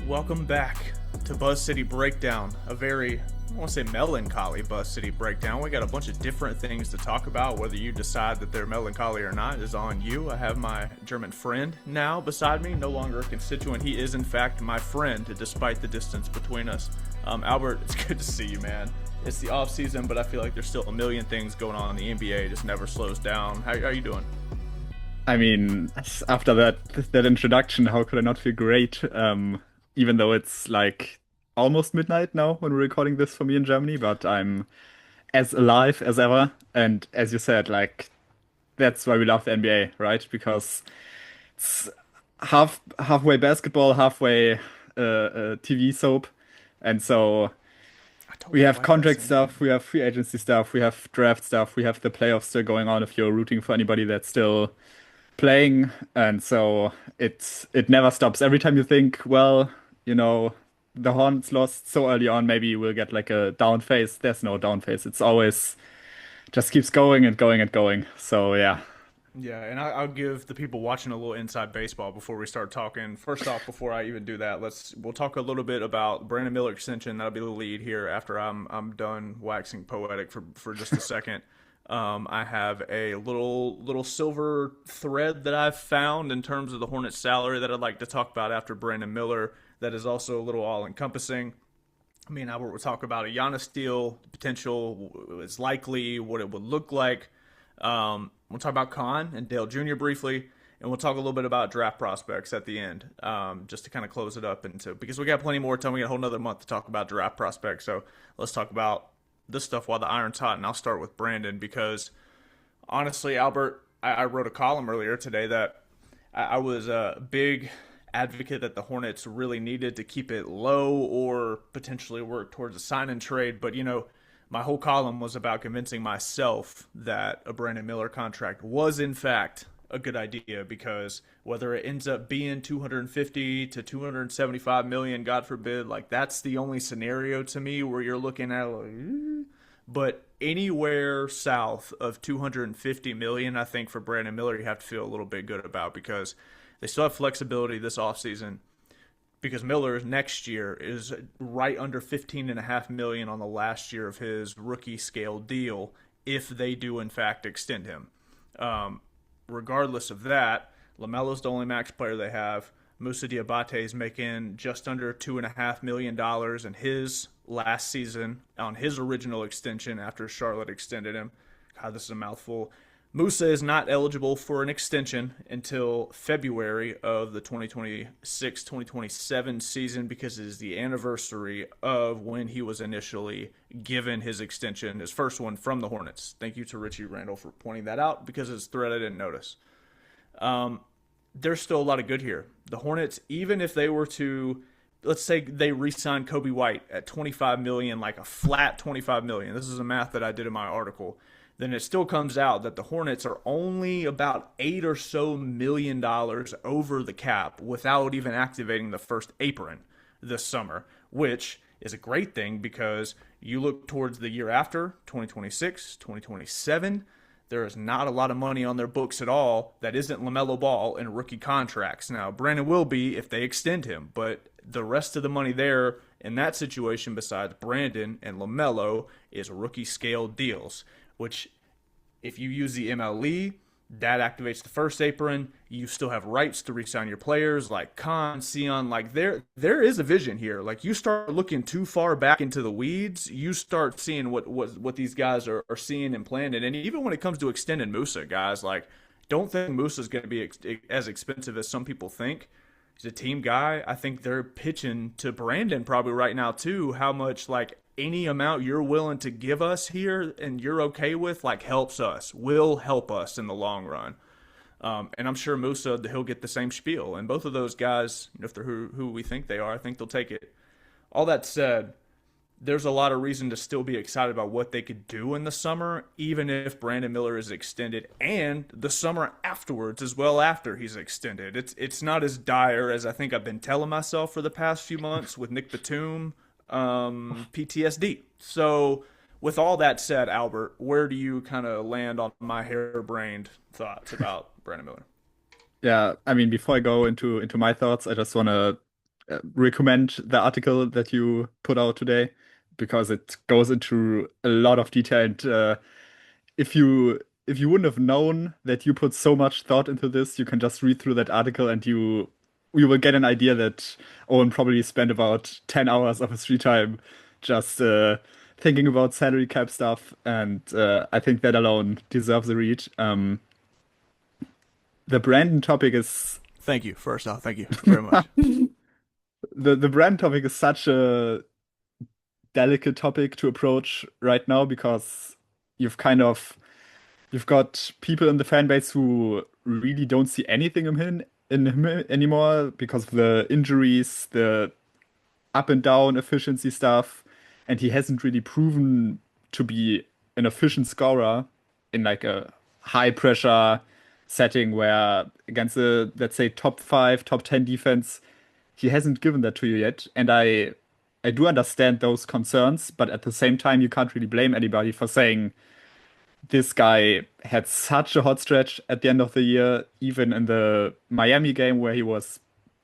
Welcome back to Buzz City Breakdown, a very, I want to say melancholy Buzz City Breakdown. We got a bunch of different things to talk about. Whether you decide that they're melancholy or not is on you. I have my German friend now beside me, no longer a constituent. He is, in fact, my friend, despite the distance between us. Albert, it's good to see you, man. It's the offseason, but I feel like there's still a million things going on. The NBA just never slows down. How are you doing? I mean, after that introduction, how could I not feel great? Even though it's like almost midnight now when we're recording this for me in Germany, but I'm as alive as ever. And as you said, like that's why we love the NBA, right? Because it's halfway basketball, halfway TV soap, and so I we totally have like that contract sentiment. stuff, we have free agency stuff, we have draft stuff, we have the playoffs still going on if you're rooting for anybody that's still playing, and so it never stops. Every time you think, well, you know, the Hornets lost so early on, maybe we'll get like a down phase. There's no down phase. It's always just keeps going and going and going. So yeah. Yeah, and I'll give the people watching a little inside baseball before we start talking. First off, before I even do that, we'll talk a little bit about Brandon Miller extension. That'll be the lead here after I'm done waxing poetic for just a second. I have a little silver thread that I've found in terms of the Hornets salary that I'd like to talk about after Brandon Miller. That is also a little all encompassing. Me and Albert will talk about a Giannis deal, potential is likely, what it would look like. We'll talk about Khan and Dale Jr. briefly, and we'll talk a little bit about draft prospects at the end, just to kind of close it up into because we got plenty more time. We got a whole another month to talk about draft prospects. So let's talk about this stuff while the iron's hot, and I'll start with Brandon because honestly, Albert, I wrote a column earlier today that I was a big advocate that the Hornets really needed to keep it low or potentially work towards a sign and trade. But, my whole column was about convincing myself that a Brandon Miller contract was, in fact, a good idea because whether it ends up being 250 to 275 million, God forbid, like that's the only scenario to me where you're looking at like, but anywhere south of 250 million, I think for Brandon Miller, you have to feel a little bit good about because they still have flexibility this offseason because Miller's next year is right under 15.5 million on the last year of his rookie scale deal if they do in fact extend him. Regardless of that, LaMelo's the only max player they have. Moussa Diabate is making just under $2.5 million in his last season on his original extension after Charlotte extended him. God, this is a mouthful. Moussa is not eligible for an extension until February of the 2026-2027 season because it is the anniversary of when he was initially given his extension, his first one from the Hornets. Thank you to Richie Randall for pointing that out because it's a thread I didn't notice. There's still a lot of good here. The Hornets, even if they were to, let's say they re-sign Kobe White at 25 million, like a flat 25 million. This is a math that I did in my article. Then it still comes out that the Hornets are only about $8 or so million over the cap without even activating the first apron this summer, which is a great thing because you look towards the year after, 2026, 2027, there is not a lot of money on their books at all that isn't LaMelo Ball in rookie contracts. Now, Brandon will be if they extend him, but the rest of the money there in that situation besides Brandon and LaMelo is rookie scale deals which if you use the MLE, that activates the first apron. You still have rights to re-sign your players like Khan, Sion. Like there is a vision here. Like you start looking too far back into the weeds, you start seeing what these guys are seeing and planning. And even when it comes to extending Musa, guys, like don't think Musa's going to be as expensive as some people think. He's a team guy. I think they're pitching to Brandon probably right now too. How much like any amount you're willing to give us here and you're okay with, like helps us, will help us in the long run. And I'm sure Musa, he'll get the same spiel. And both of those guys, if they're who we think they are, I think they'll take it. All that said, there's a lot of reason to still be excited about what they could do in the summer, even if Brandon Miller is extended, and the summer afterwards as well after he's extended. It's not as dire as I think I've been telling myself for the past few months with Nick Batum, PTSD. So, with all that said, Albert, where do you kind of land on my harebrained thoughts about Brandon Miller? Yeah, I mean, before I go into my thoughts, I just want to recommend the article that you put out today because it goes into a lot of detail. And if you wouldn't have known that you put so much thought into this, you can just read through that article and you will get an idea that Owen probably spent about 10 hours of his free time just thinking about salary cap stuff. And I think that alone deserves a read. The Brandon topic is Thank you. First off, thank you very much. the brand topic is such a delicate topic to approach right now because you've kind of you've got people in the fan base who really don't see anything in him anymore because of the injuries, the up and down efficiency stuff, and he hasn't really proven to be an efficient scorer in like a high pressure setting where against a let's say top 5, top 10 defense, he hasn't given that to you yet. And I do understand those concerns, but at the same time you can't really blame anybody for saying this guy had such a hot stretch at the end of the year, even in the Miami game where he was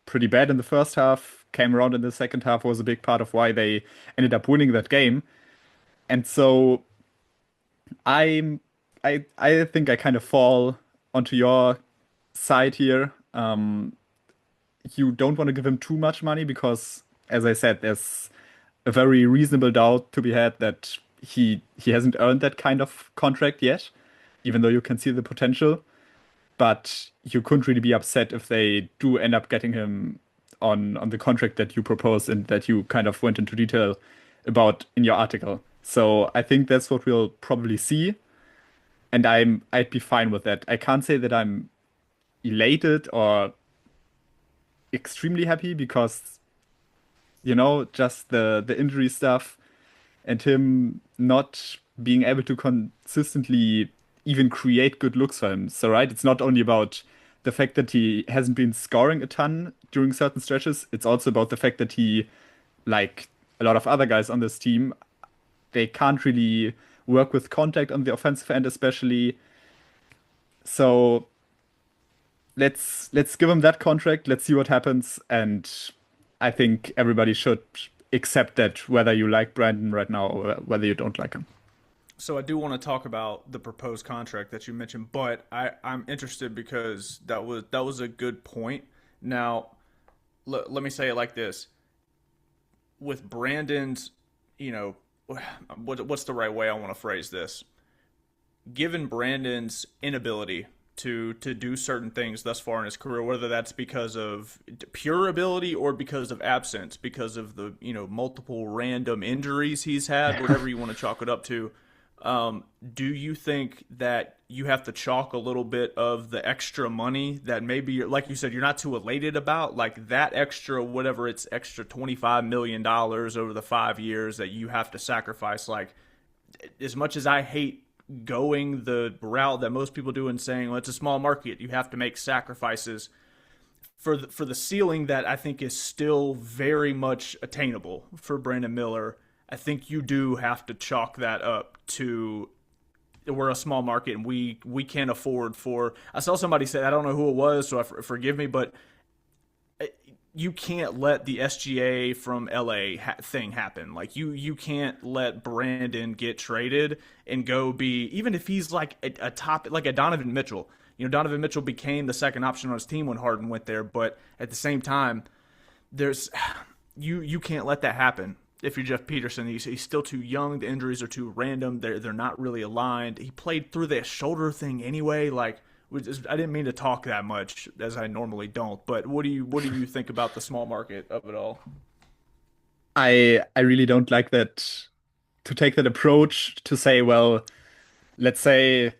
pretty bad in the first half, came around in the second half, was a big part of why they ended up winning that game. And so I'm I think I kind of fall onto your side here. You don't want to give him too much money because, as I said, there's a very reasonable doubt to be had that he hasn't earned that kind of contract yet, even though you can see the potential. But you couldn't really be upset if they do end up getting him on the contract that you proposed and that you kind of went into detail about in your article. So I think that's what we'll probably see, and I'd be fine with that. I can't say that I'm elated or extremely happy because just the injury stuff and him not being able to consistently even create good looks for him. So, right, it's not only about the fact that he hasn't been scoring a ton during certain stretches, it's also about the fact that he, like a lot of other guys on this team, they can't really work with contact on the offensive end, especially. So, let's give him that contract. Let's see what happens. And I think everybody should accept that whether you like Brandon right now or whether you don't like him. So I do want to talk about the proposed contract that you mentioned, but I'm interested because that was a good point. Now, let me say it like this: with Brandon's, you know, what's the right way I want to phrase this? Given Brandon's inability to do certain things thus far in his career, whether that's because of pure ability or because of absence, because of the multiple random injuries he's had, whatever you want to chalk it up to. Do you think that you have to chalk a little bit of the extra money that maybe, like you said, you're not too elated about, like that extra, whatever it's extra $25 million over the 5 years that you have to sacrifice? Like, as much as I hate going the route that most people do and saying, well, it's a small market, you have to make sacrifices for the ceiling that I think is still very much attainable for Brandon Miller. I think you do have to chalk that up to we're a small market and we can't afford for. I saw somebody say, I don't know who it was, so forgive me, but you can't let the SGA from LA thing happen. Like you can't let Brandon get traded and go be, even if he's like a top, like a Donovan Mitchell. Donovan Mitchell became the second option on his team when Harden went there, but at the same time, there's you can't let that happen. If you're Jeff Peterson, he's still too young. The injuries are too random. They're not really aligned. He played through the shoulder thing anyway. Like, I didn't mean to talk that much as I normally don't. But what do you think about the small market of it all? I really don't like that to take that approach to say, well, let's say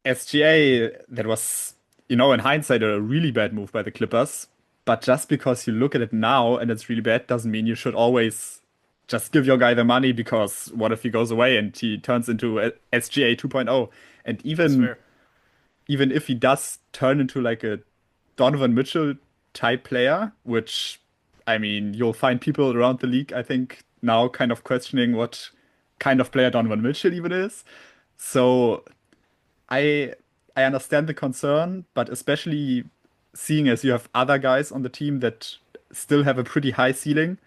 SGA, that was, in hindsight, a really bad move by the Clippers. But just because you look at it now and it's really bad doesn't mean you should always just give your guy the money because what if he goes away and he turns into SGA 2.0? And That's fair. even if he does turn into like a Donovan Mitchell type player, which I mean, you'll find people around the league, I think, now kind of questioning what kind of player Donovan Mitchell even is. So I I understand the concern, but especially seeing as you have other guys on the team that still have a pretty high ceiling,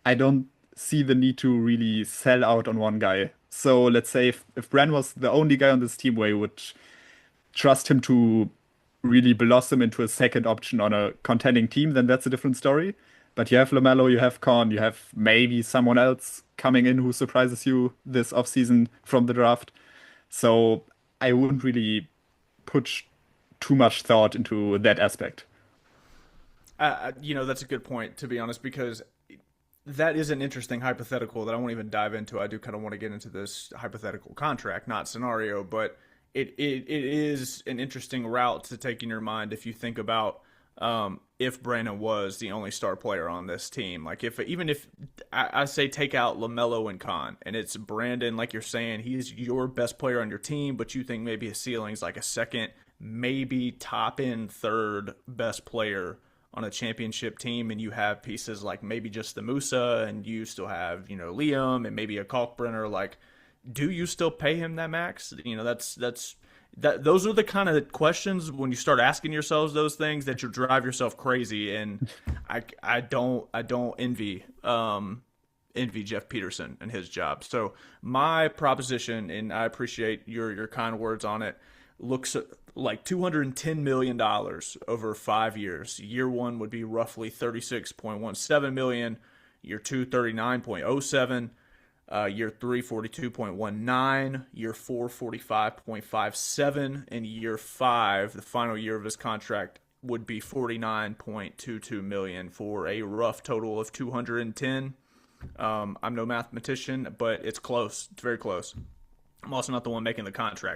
I don't see the need to really sell out on one guy. So let's say if Bran was the only guy on this team where you would trust him to really blossom into a second option on a contending team, then that's a different story. But you have LaMelo, you have Con, you have maybe someone else coming in who surprises you this offseason from the draft. So I wouldn't really put too much thought into that aspect. That's a good point, to be honest, because that is an interesting hypothetical that I won't even dive into. I do kind of want to get into this hypothetical contract, not scenario, but it is an interesting route to take in your mind if you think about if Brandon was the only star player on this team. Like if even if I say take out LaMelo and Khan, and it's Brandon, like you're saying, he's your best player on your team, but you think maybe his ceiling's like a second, maybe top end third best player on a championship team, and you have pieces like maybe just the Musa, and you still have Liam and maybe a Kalkbrenner. Like, do you still pay him that max? Those are the kind of questions when you start asking yourselves those things that you drive yourself crazy. And I don't envy Jeff Peterson and his job. So my proposition, and I appreciate your kind words on it, looks like $210 million over 5 years. Year one would be roughly 36.17 million. Year two, 39.07. Year three, 42.19. Year four, 45.57. And year five, the final year of his contract, would be 49.22 million for a rough total of 210. I'm no mathematician, but it's close. It's very close. I'm also not the one making the contract.